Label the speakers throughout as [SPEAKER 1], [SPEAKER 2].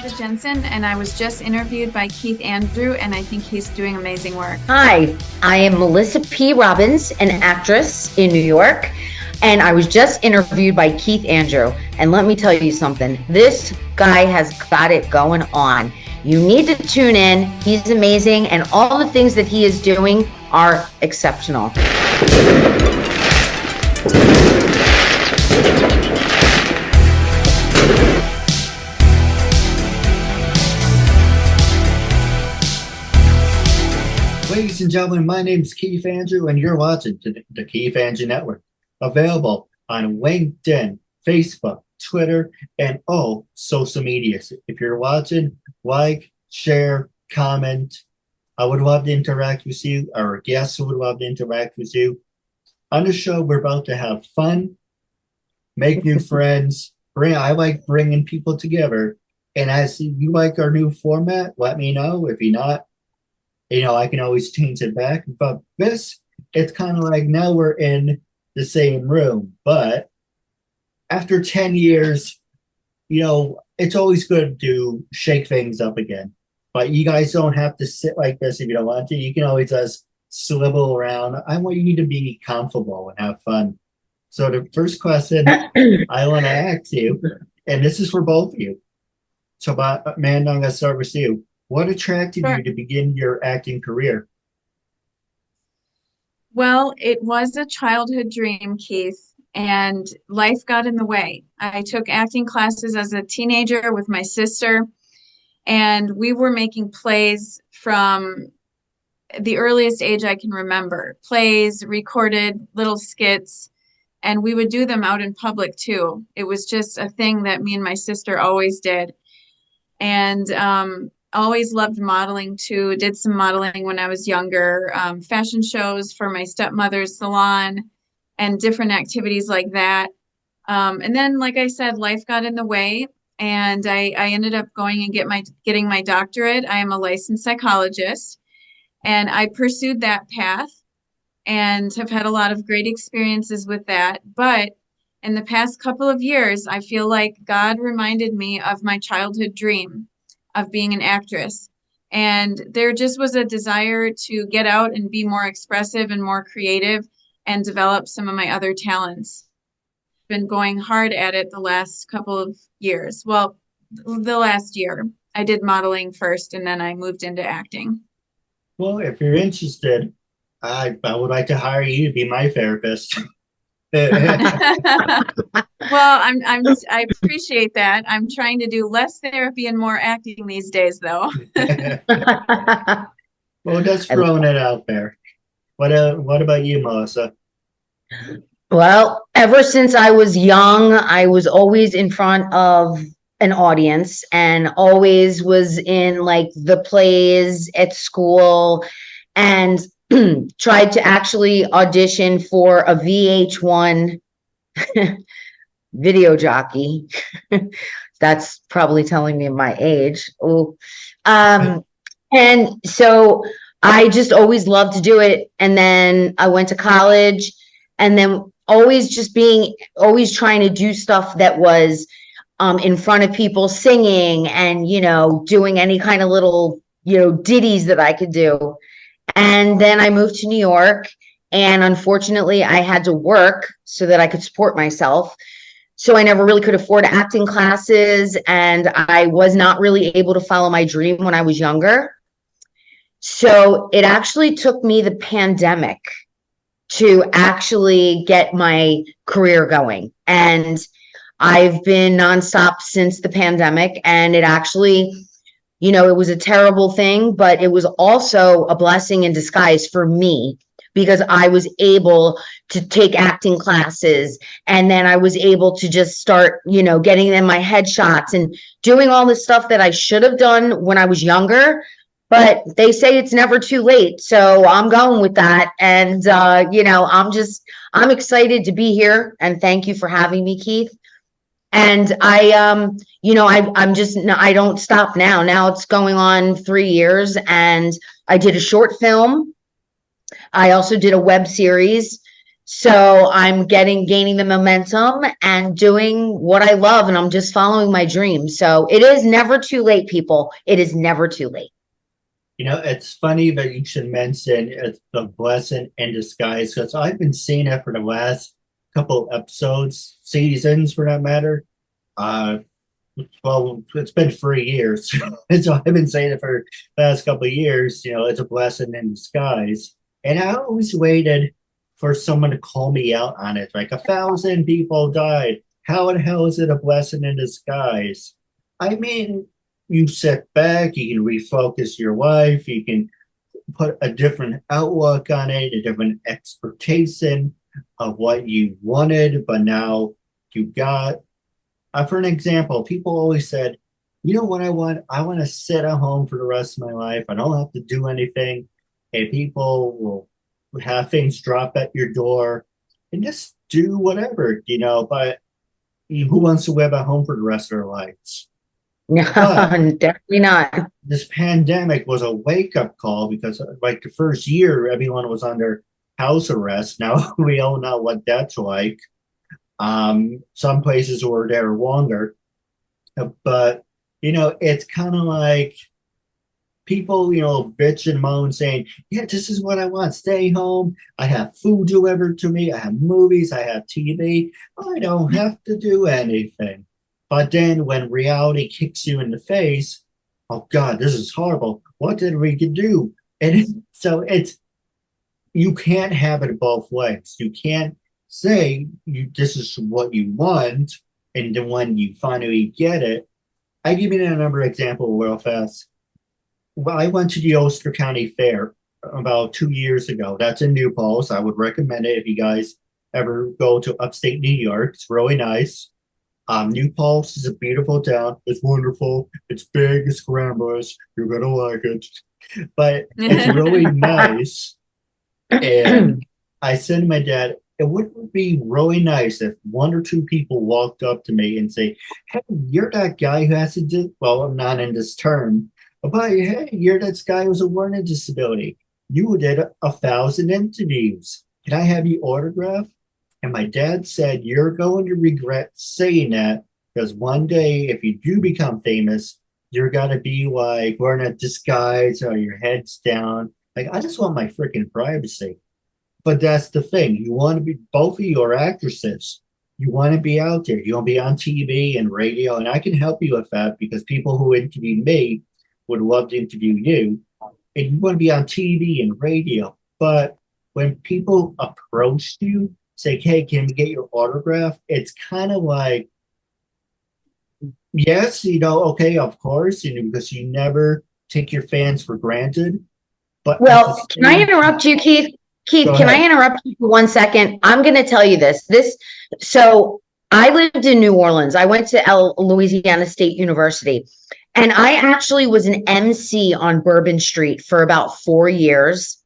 [SPEAKER 1] Amanda Jensen, and I was just interviewed by Keith Andrew, and I think he's doing amazing work.
[SPEAKER 2] Hi, I am Melissa P. Robbins, an actress in New York, and I was just interviewed by Keith Andrew. And let me tell you something, this guy has got it going on. You need to tune in. He's amazing, and all the things that he is doing are exceptional.
[SPEAKER 3] Ladies and gentlemen, my name is Keith Andrew, and you're watching the Keith Andrew Network, available on LinkedIn, Facebook, Twitter, and all social media. If you're watching, like, share, comment. I would love to interact with you. Our guests would love to interact with you. On the show, we're about to have fun, make new friends. I like bringing people together. And as you like our new format, let me know. If you're not, I can always change it back. But this, it's kind of like now we're in the same room. But after 10 years, it's always good to shake things up again. But you guys don't have to sit like this if you don't want to. You can always just swivel around. I want you to be comfortable and have fun. So the first question I want to ask you, and this is for both of you. So, Amanda, I'm going to start with you. What attracted you to begin your acting career?
[SPEAKER 1] Well, it was a childhood dream, Keith, and life got in the way. I took acting classes as a teenager with my sister, and we were making plays from the earliest age I can remember. Plays, recorded little skits, and we would do them out in public too. It was just a thing that me and my sister always did. And always loved modeling too. Did some modeling when I was younger, fashion shows for my stepmother's salon and different activities like that. And then, like I said, life got in the way, and I ended up going and getting my doctorate. I am a licensed psychologist, and I pursued that path and have had a lot of great experiences with that. But in the past couple of years, I feel like God reminded me of my childhood dream of being an actress. And there just was a desire to get out and be more expressive and more creative and develop some of my other talents. Been going hard at it the last couple of years. Well, the last year. I did modeling first, and then I moved into acting.
[SPEAKER 3] Well, if you're interested, I would like to hire you to be my therapist.
[SPEAKER 1] Well, I appreciate that. I'm trying to do less therapy and more acting these days, though.
[SPEAKER 3] Well, just throwing it out there. What about you, Melissa?
[SPEAKER 2] Well, ever since I was young, I was always in front of an audience and always was in like the plays at school and tried to actually audition for a VH1 video jockey. That's probably telling me my age. And so I just always loved to do it. And then I went to college, and then always trying to do stuff that was in front of people, singing and, doing any kind of little, ditties that I could do. And then I moved to New York, and unfortunately I had to work so that I could support myself. So I never really could afford acting classes, and I was not really able to follow my dream when I was younger. So it actually took me the pandemic to actually get my career going. And I've been nonstop since the pandemic, and it actually, it was a terrible thing, but it was also a blessing in disguise for me, because I was able to take acting classes, and then I was able to just start, getting in my headshots and doing all the stuff that I should have done when I was younger. But they say it's never too late. So I'm going with that. And, I'm excited to be here, and thank you for having me, Keith. And I don't stop now. Now it's going on 3 years, and I did a short film. I also did a web series, So I'm gaining the momentum and doing what I love, and I'm just following my dreams. So it is never too late, people. It is never too late.
[SPEAKER 3] You know, it's funny that you should mention it's the blessing in disguise because I've been seeing it for the last couple episodes, seasons for that matter. Uh, well, it's been 3 years, and so I've been saying it for the last couple of years. You know, it's a blessing in disguise, and I always waited for someone to call me out on it. Like 1,000 people died. How the hell is it a blessing in disguise? I mean, you sit back, you can refocus your life, you can put a different outlook on it, a different expectation of what you wanted, but now you got. For an example, people always said, you know what I want? I want to sit at home for the rest of my life. I don't have to do anything. And people will have things drop at your door and just do whatever, you know. But who wants to live at home for the rest of their lives?
[SPEAKER 2] No,
[SPEAKER 3] But
[SPEAKER 2] definitely not.
[SPEAKER 3] this pandemic was a wake-up call because like the first year everyone was under house arrest. Now we all know what that's like. Some places were there longer, but you know, it's kind of like people, you know, bitch and moan saying, yeah, this is what I want. Stay home. I have food delivered to me. I have movies. I have TV. I don't have to do anything. But then when reality kicks you in the face, oh God, this is horrible. What did we do? And so it's, you can't have it both ways. You can't say this is what you want, and then when you finally get it, I give you another example real fast. Well, I went to the Ulster County Fair about 2 years ago. That's in New Paltz. I would recommend it if you guys ever go to upstate New York. It's really nice. New Paltz is a beautiful town. It's wonderful. It's big. It's glamorous. You're gonna like it. But it's really nice. And I said to my dad, it would be really nice if one or two people walked up to me and say, hey, you're that guy who has to do, well, I'm not in this term, but hey, you're that guy who's a learning disability. You did 1,000 interviews. Can I have your autograph? And my dad said, you're going to regret saying that because one day, if you do become famous, you're going to be like wearing a disguise or your head's down. Like, I just want my freaking privacy. But that's the thing. You want to be, both of you are actresses. You want to be out there. You want to be on TV and radio. And I can help you with that because people who interview me would love to interview you. And you want to be on TV and radio. But when people approach you, say, hey, can we get your autograph? It's kind of like, yes, you know, okay, of course, you know, because you never take your fans for granted. But
[SPEAKER 2] Well, can I interrupt you, Keith? Keith, can I interrupt you for 1 second? I'm going to tell you this. So I lived in New Orleans. I went to Louisiana State University, and I actually was an MC on Bourbon Street for about 4 years.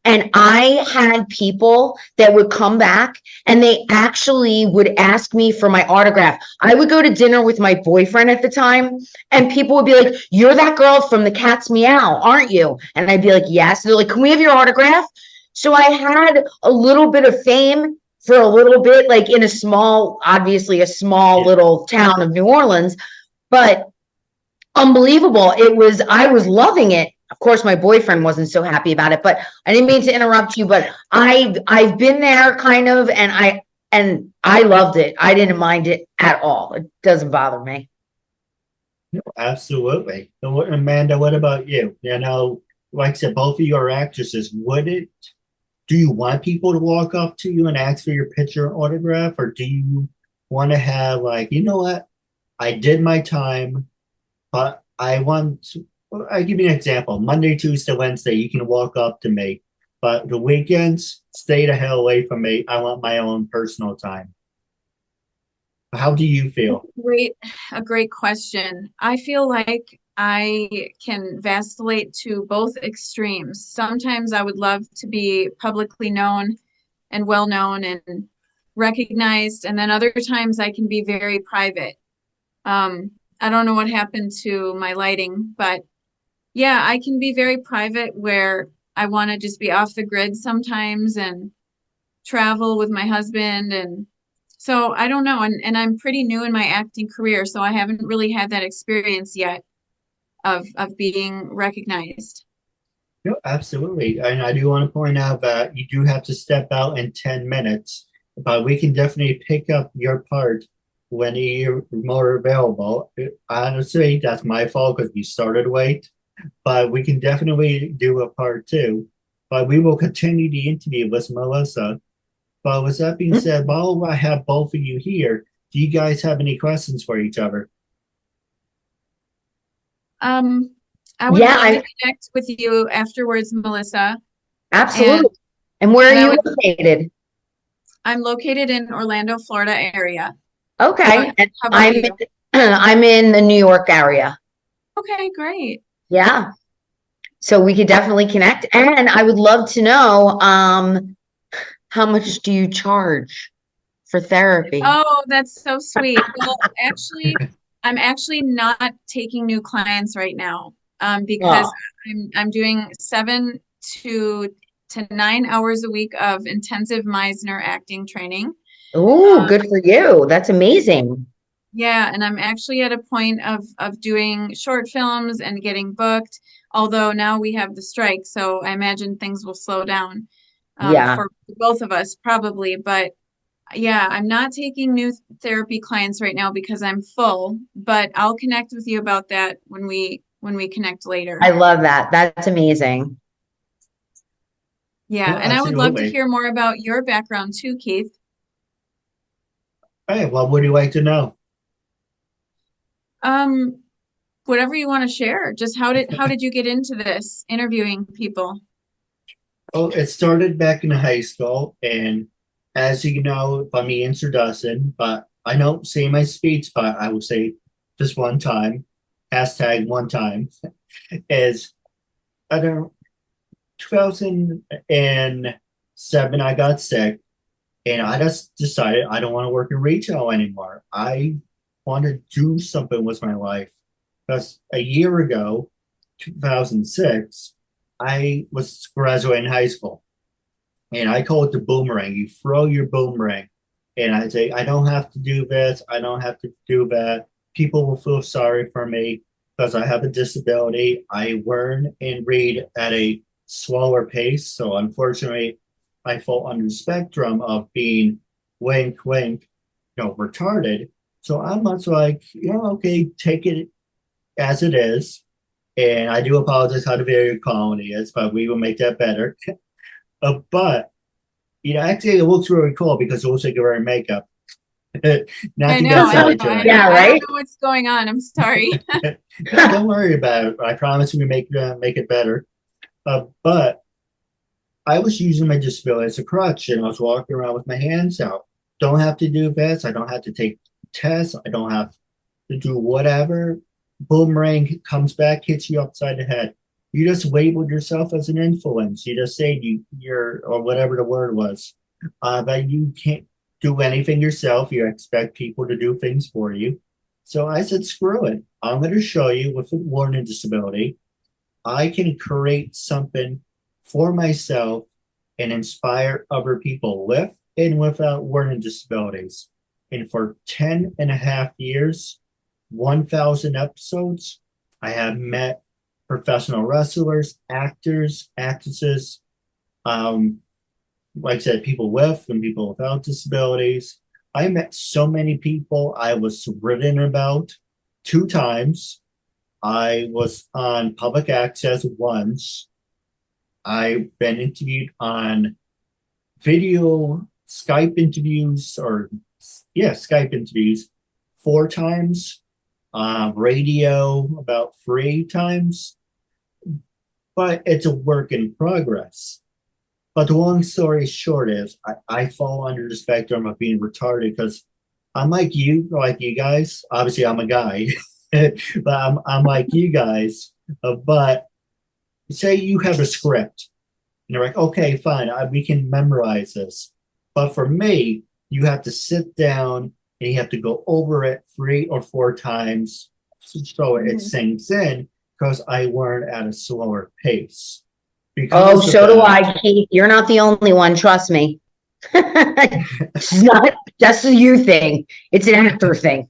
[SPEAKER 2] And I had people that would come back and they actually would ask me for my autograph. I would go to dinner with my boyfriend at the time, and people would be like, you're that girl from the Cat's Meow, aren't you? And I'd be like, yes. They're like, can we have your autograph? So I had a little bit of fame for a little bit, like in obviously a small little town of New Orleans, but unbelievable. I was loving it. Of course, my boyfriend wasn't so happy about it, but I didn't mean to interrupt you, but I've been there kind of, and I loved it. I didn't mind it at all. It doesn't bother me.
[SPEAKER 3] Absolutely. So, Amanda, what about you? You know, like I said, both of you are actresses. Do you want people to walk up to you and ask for your picture or autograph, or do you want to have like, you know what? I did my time, but I give you an example. Monday, Tuesday, Wednesday, you can walk up to me, but the weekends, stay the hell away from me. I want my own personal time. How do you feel?
[SPEAKER 1] A great question. I feel like I can vacillate to both extremes. Sometimes I would love to be publicly known and well known and recognized, and then other times I can be very private. I don't know what happened to my lighting, but yeah, I can be very private where I want to just be off the grid sometimes, and travel with my husband, and so I don't know. And I'm pretty new in my acting career, so I haven't really had that experience yet of being recognized.
[SPEAKER 3] No, absolutely. And I do want to point out that you do have to step out in 10 minutes, but we can definitely pick up your part when you're more available. Honestly, that's my fault because we started late, but we can definitely do a part two. But we will continue the interview with Melissa. But with that being said, while I have both of you here, do you guys have any questions for each other?
[SPEAKER 1] I would
[SPEAKER 2] Yeah,
[SPEAKER 1] love to connect with you afterwards, Melissa.
[SPEAKER 2] absolutely. And where
[SPEAKER 1] And
[SPEAKER 2] are
[SPEAKER 1] I
[SPEAKER 2] you
[SPEAKER 1] would,
[SPEAKER 2] located?
[SPEAKER 1] I'm located in Orlando, Florida area.
[SPEAKER 2] Okay. And
[SPEAKER 1] How about you?
[SPEAKER 2] I'm in the New York area.
[SPEAKER 1] Okay, great.
[SPEAKER 2] Yeah. So we could definitely connect. And I would love to know, how much do you charge for therapy?
[SPEAKER 1] Oh, that's so sweet. Well, actually, I'm actually not taking new clients right now, because
[SPEAKER 2] Oh,
[SPEAKER 1] I'm doing 7 to 9 hours a week of intensive Meisner acting training.
[SPEAKER 2] ooh, good for you. That's amazing.
[SPEAKER 1] Yeah, and I'm actually at a point of doing short films and getting booked, although now we have the strike, so I imagine things will slow down
[SPEAKER 2] Yeah,
[SPEAKER 1] for both of us probably. But yeah, I'm not taking new therapy clients right now because I'm full, but I'll connect with you about that when we connect later.
[SPEAKER 2] I love that. That's amazing.
[SPEAKER 1] Yeah,
[SPEAKER 3] No,
[SPEAKER 1] and I would love to
[SPEAKER 3] absolutely.
[SPEAKER 1] hear more about your background too, Keith.
[SPEAKER 3] Hey, what would you like to know?
[SPEAKER 1] Um, whatever you want to share. Just how did you get into this, interviewing people?
[SPEAKER 3] Oh, it started back in high school, and as you know, by me introduction, but I don't say my speech, but I will say just one time, hashtag one time, is I don't 2007 I got sick and I just decided I don't want to work in retail anymore. I want to do something with my life. Because a year ago, 2006, I was graduating high school and I call it the boomerang. You throw your boomerang and I say, I don't have to do this. I don't have to do that. People will feel sorry for me because I have a disability. I learn and read at a slower pace. So unfortunately, I fall under the spectrum of being wink, wink, retarded. So I'm much like, okay, take it as it is. And I do apologize how the video quality is, but we will make that better. But actually, it looks really cool because it looks like you're wearing makeup. Not
[SPEAKER 1] I
[SPEAKER 3] to
[SPEAKER 1] know,
[SPEAKER 3] get
[SPEAKER 1] I know,
[SPEAKER 3] sidetracked.
[SPEAKER 2] Yeah,
[SPEAKER 1] I don't
[SPEAKER 2] right?
[SPEAKER 1] know what's going on. I'm sorry.
[SPEAKER 3] No, don't worry about it. I promise we make it better. But I was using my disability as a crutch, and I was walking around with my hands out. Don't have to do this. I don't have to take tests. I don't have to do whatever. Boomerang comes back, hits you upside the head. You just labeled yourself as an influence. You just say you're or whatever the word was. That you can't do anything yourself. You expect people to do things for you. So I said, screw it. I'm going to show you with a learning disability, I can create something for myself and inspire other people with and without learning disabilities. And for 10 and a half years, 1,000 episodes, I have met professional wrestlers, actors, actresses, um, like I said, people with and people without disabilities. I met so many people. I was written about 2 times. I was on public access once. I've been interviewed on video Skype interviews Skype interviews 4 times, radio about 3 times, but it's a work in progress. But the long story short is I fall under the spectrum of being retarded because I'm like you guys. Obviously, I'm a guy, but I'm like you guys. But say you have a script and you're like, okay, fine, we can memorize this. But for me, you have to sit down and you have to go over it 3 or 4 times so it
[SPEAKER 1] Mhm.
[SPEAKER 3] sinks in because I learn at a slower pace.
[SPEAKER 2] Oh,
[SPEAKER 3] Because of
[SPEAKER 2] so do
[SPEAKER 3] that,
[SPEAKER 2] I, Keith. You're not the only one, trust me. It's not just a you thing. It's an actor thing.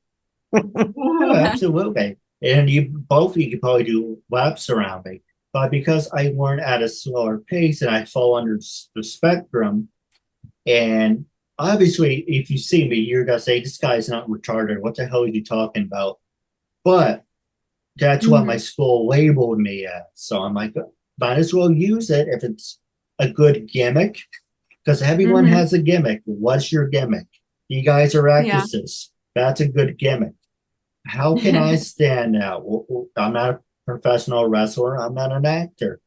[SPEAKER 3] Oh, absolutely. And you could probably do laps around me. But because I learn at a slower pace and I fall under the spectrum, and obviously, if you see me, you're gonna say this guy's not retarded. What the hell are you talking about? But that's what my school labeled me as. So I'm like, might as well use it if it's a good gimmick, because everyone has a gimmick. What's your gimmick? You guys are actresses. That's a good gimmick. How can I stand out? Well, I'm not a professional wrestler. I'm not an actor.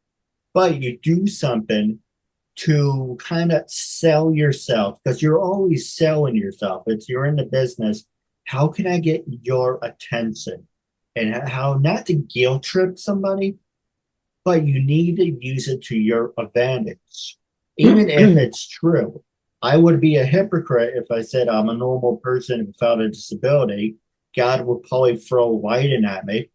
[SPEAKER 3] But you do something to kind of sell yourself, because you're always selling yourself. It's you're in the business. How can I get your attention? And how not to guilt trip somebody, but you need to use it to your advantage. Even if it's true. I would be a hypocrite if I said I'm a normal person without a disability. God would probably throw lighting at me.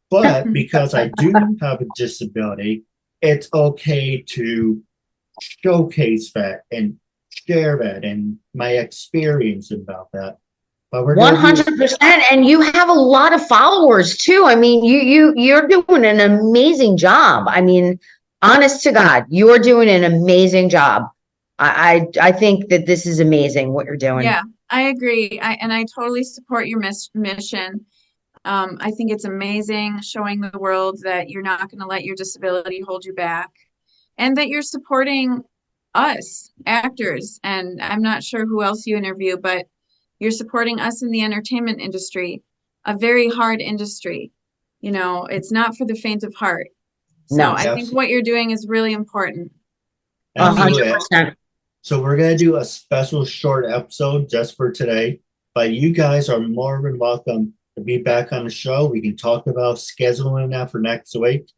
[SPEAKER 3] But because I do have a disability, it's okay to showcase that and share that and my experience about that. But we're
[SPEAKER 2] 100%. And you have a lot of followers too. I mean, you're doing an amazing job. I mean, honest to God, you are doing an amazing job. I think that this is amazing what you're doing.
[SPEAKER 1] Yeah, I agree. I totally support your mission. I think it's amazing showing the world that you're not going to let your disability hold you back, and that you're supporting us actors. And I'm not sure who else you interview, but you're supporting us in the entertainment industry, a very hard industry. You know, it's not for the faint of heart. So
[SPEAKER 2] No.
[SPEAKER 1] I think what you're doing is really important.
[SPEAKER 2] 100%.
[SPEAKER 3] So we're going to do a special short episode just for today, but you guys are more than welcome to be back on the show. We can talk about scheduling that for next week,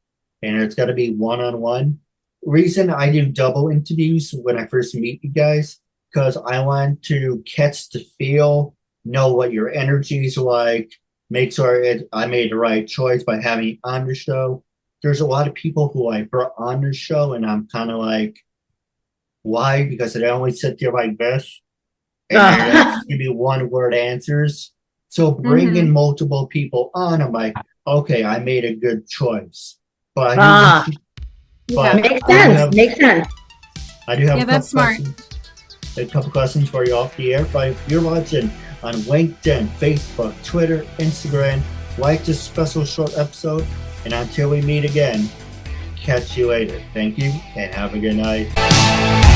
[SPEAKER 3] and it's got to be one-on-one. Reason I do double interviews when I first meet you guys, because I want to catch the feel, know what your energy is like, make sure I made the right choice by having you on the show. There's a lot of people who I brought on the show, and I'm kind of like, why? Because they only sit there like this and they just give you one-word answers. So bringing multiple people on, I'm like, okay, I made a good choice. But
[SPEAKER 2] makes sense. Makes sense.
[SPEAKER 3] I do have
[SPEAKER 1] Yeah, that's smart.
[SPEAKER 3] A couple questions for you off the air. But if you're watching on LinkedIn, Facebook, Twitter, Instagram, like this special short episode. And until we meet again, catch you later. Thank you and have a good night.